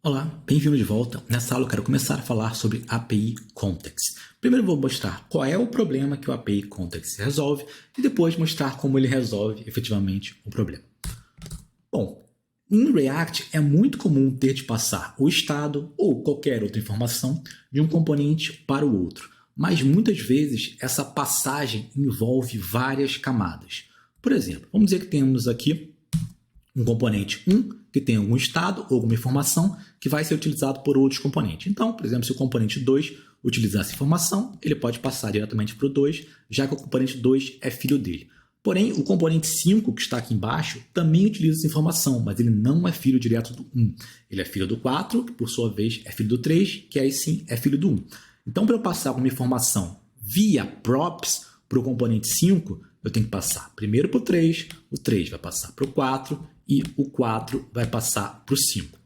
Olá, bem-vindo de volta. Nessa aula eu quero começar a falar sobre API Context. Primeiro eu vou mostrar qual é o problema que o API Context resolve e depois mostrar como ele resolve efetivamente o problema. Bom, em React é muito comum ter de passar o estado ou qualquer outra informação de um componente para o outro, mas muitas vezes essa passagem envolve várias camadas. Por exemplo, vamos dizer que temos aqui um componente 1 que tem algum estado ou alguma informação que vai ser utilizado por outros componentes. Então, por exemplo, se o componente 2 utilizar essa informação, ele pode passar diretamente para o 2, já que o componente 2 é filho dele. Porém, o componente 5, que está aqui embaixo, também utiliza essa informação, mas ele não é filho direto do 1. Ele é filho do 4, que por sua vez é filho do 3, que aí sim é filho do 1. Então, para eu passar uma informação via props para o componente 5, eu tenho que passar primeiro para o 3 vai passar para o 4 e o 4 vai passar para o 5.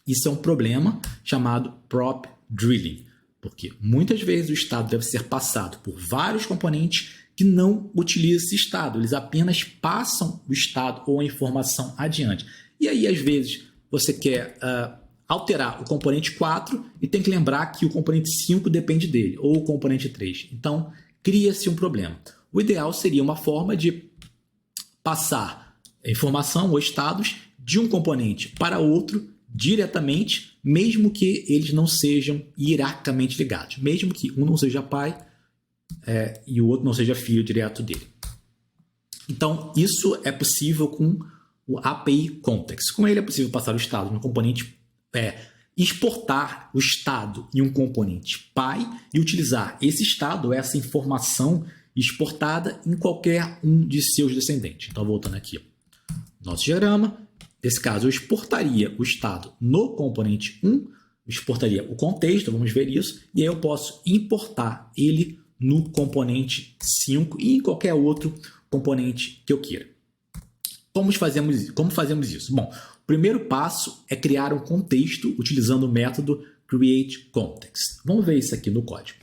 Isso é um problema chamado prop drilling, porque muitas vezes o estado deve ser passado por vários componentes que não utilizam esse estado, eles apenas passam o estado ou a informação adiante. E aí, às vezes, você quer alterar o componente 4 e tem que lembrar que o componente 5 depende dele, ou o componente 3. Então, cria-se um problema. O ideal seria uma forma de passar informação ou estados de um componente para outro diretamente, mesmo que eles não sejam hierarquicamente ligados, mesmo que um não seja pai e o outro não seja filho direto dele. Então, isso é possível com o API Context. Com ele é possível passar o estado de um componente, exportar o estado em um componente pai e utilizar esse estado, essa informação exportada em qualquer um de seus descendentes. Então, voltando aqui, nosso diagrama, nesse caso eu exportaria o estado no componente 1, exportaria o contexto, vamos ver isso, e aí eu posso importar ele no componente 5 e em qualquer outro componente que eu queira. Como fazemos isso? Bom, o primeiro passo é criar um contexto utilizando o método createContext. Vamos ver isso aqui no código.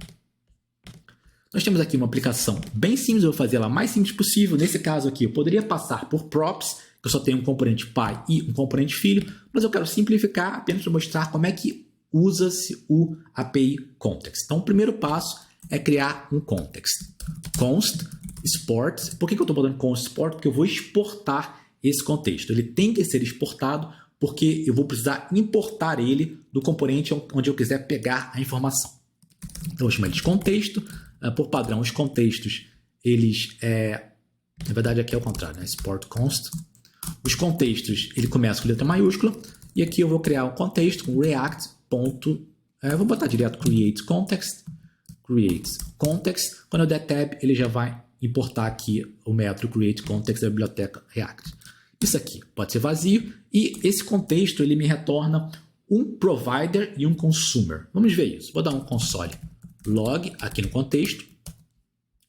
Nós temos aqui uma aplicação bem simples, eu vou fazer ela mais simples possível. Nesse caso aqui, eu poderia passar por props, que eu só tenho um componente pai e um componente filho, mas eu quero simplificar apenas para mostrar como é que usa-se o API Context. Então, o primeiro passo é criar um context. Const export. Por que eu estou botando const export? Porque eu vou exportar esse contexto. Ele tem que ser exportado porque eu vou precisar importar ele do componente onde eu quiser pegar a informação. Então, eu vou chamar ele de contexto. Por padrão, os contextos, eles... na verdade, aqui é o contrário, né? Export const. Os contextos, ele começa com letra maiúscula. E aqui eu vou criar um contexto com react. Vou botar direto create context. Create context. Quando eu der tab, ele já vai importar aqui o método create context da biblioteca React. Isso aqui pode ser vazio. E esse contexto, ele me retorna um provider e um consumer. Vamos ver isso. Vou dar um console log aqui no contexto.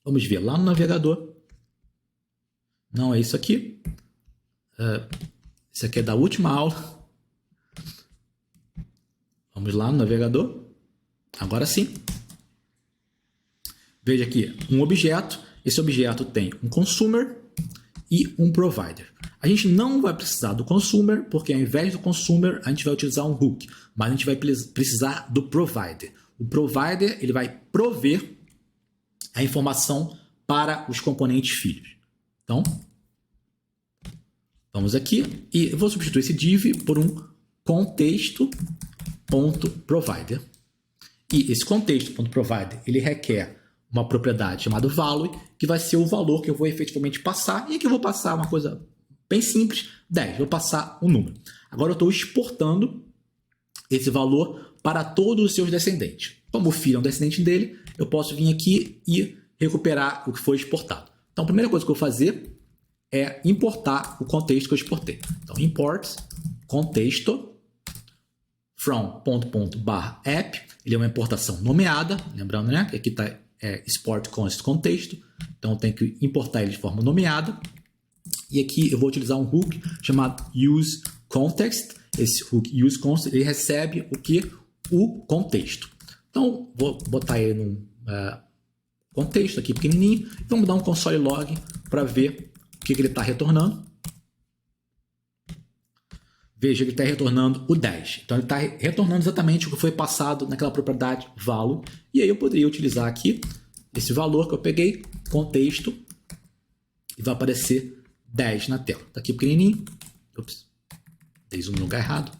Vamos ver lá no navegador. Não é isso aqui. Isso aqui é da última aula. Vamos lá no navegador. Agora sim. Veja aqui um objeto. Esse objeto tem um consumer e um provider. A gente não vai precisar do consumer, porque ao invés do consumer, a gente vai utilizar um hook. Mas a gente vai precisar do provider. O provider, ele vai prover a informação para os componentes filhos. Então, vamos aqui e eu vou substituir esse div por um contexto.provider. E esse contexto.provider, ele requer uma propriedade chamada value, que vai ser o valor que eu vou efetivamente passar. E aqui eu vou passar uma coisa bem simples, 10. Vou passar um número. Agora eu estou exportando esse valor para todos os seus descendentes. Como o filho é um descendente dele, eu posso vir aqui e recuperar o que foi exportado. Então, a primeira coisa que eu vou fazer é importar o contexto que eu exportei. Então, import contexto from /app. Ele é uma importação nomeada, lembrando, né? Que aqui está export const contexto. Então, eu tenho que importar ele de forma nomeada. E aqui eu vou utilizar um hook chamado useContext. Esse hook useContext, ele recebe o que? O contexto. Então, vou botar ele num contexto aqui pequenininho. E vamos dar um console log para ver o que ele está retornando. veja que ele está retornando o 10. Então ele está retornando exatamente o que foi passado naquela propriedade value. E aí eu poderia utilizar aqui esse valor que eu peguei, contexto, e vai aparecer 10 na tela. Está aqui pequenininho. Ups, dei zoom no lugar errado.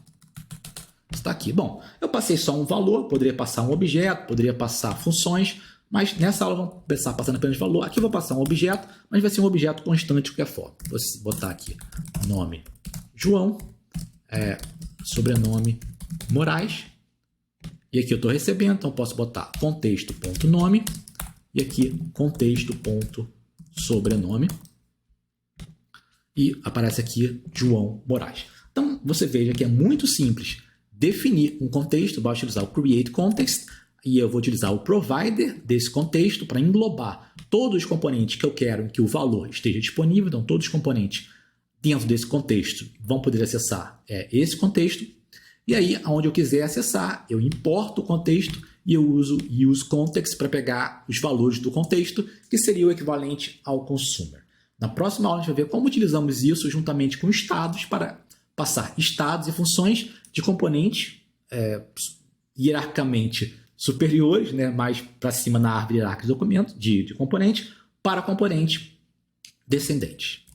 Está aqui. Bom, eu passei só um valor, poderia passar um objeto, poderia passar funções, mas nessa aula vamos começar passando apenas valor. Aqui eu vou passar um objeto, mas vai ser um objeto constante de qualquer forma. Vou botar aqui nome João, sobrenome Moraes, e aqui eu estou recebendo, então eu posso botar contexto.nome e aqui contexto.sobrenome e aparece aqui João Moraes. Então você veja que é muito simples definir um contexto, basta utilizar o create context e eu vou utilizar o provider desse contexto para englobar todos os componentes que eu quero que o valor esteja disponível. Então todos os componentes dentro desse contexto vão poder acessar esse contexto. E aí, onde eu quiser acessar, eu importo o contexto e eu uso useContext para pegar os valores do contexto, que seria o equivalente ao consumer. Na próxima aula, a gente vai ver como utilizamos isso juntamente com estados para passar estados e funções de componentes hierarquicamente superiores, né, mais para cima na árvore hierárquica de documento, de componentes, para componentes descendentes.